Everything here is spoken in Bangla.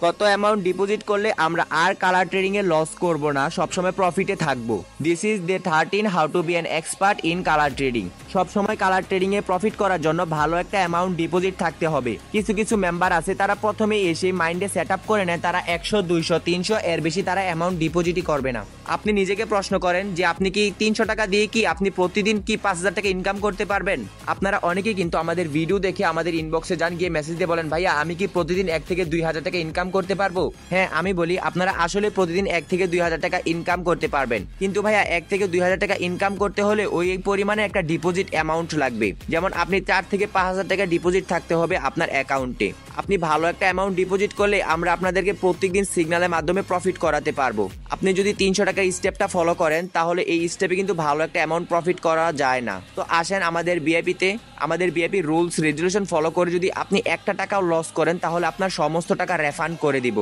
কত অ্যামাউন্ট ডিপোজিট করলে আমরা আর কালার ট্রেডিং এ লস করব না, সবসময় প্রফিটে থাকবো। This is day 13 how to be an expert in colour trading. সবসময় কালার ট্রেডিং এ প্রফিট করার জন্য ভালো একটা অ্যামাউন্ট ডিপোজিট থাকতে হবে। কিছু কিছু মেম্বার আছে তারা প্রথমে এসে মাইন্ডে সেট আপ করে নেয় তারা 100, 200, 300 এর বেশি তারা অ্যামাউন্ট ডিপোজিটই করবে না। আপনি নিজেকে প্রশ্ন করেন যে আপনি কি 300 টাকা দিয়ে কি আপনি প্রতিদিন কি 5000 টাকা ইনকাম করতে পারবেন? আপনারা অনেকেই কিন্তু আমাদের ভিডিও দেখে আমাদের ইনবক্সে যান, গিয়ে মেসেজ দিয়ে বলেন ভাইয়া আমি কি প্রতিদিন 1 থেকে 2000 টাকা ইনকাম করতে পারবো? হ্যাঁ, আমি বলি আপনারা আসলে প্রতিদিন 1 থেকে 2000 টাকা ইনকাম করতে পারবেন, কিন্তু ভাইয়া 1 থেকে 2000 টাকা ইনকাম করতে হলে ওই পরিমাণে একটা ডিপোজিট অ্যামাউন্ট লাগবে। যেমন আপনি 4 থেকে 5000 টাকা ডিপোজিট থাকতে হবে আপনার অ্যাকাউন্টে। আপনি ভালো একটা অ্যামাউন্ট ডিপোজিট করলে আমরা আপনাদেরকে প্রত্যেকদিন সিগন্যালের মাধ্যমে প্রফিট করাতে পারবো। আপনি যদি 300 টাকার স্টেপটা ফলো করেন তাহলে এই স্টেপে কিন্তু ভালো একটা অ্যামাউন্ট প্রফিট করা যায় না। তো আসেন আমাদের ভিআইপিতে, আমাদের ভিআইপি রুলস রেজুলেশন ফলো করে যদি আপনি একটা টাকাও লস করেন তাহলে আপনার সমস্ত টাকা রিফান্ড করে দিব।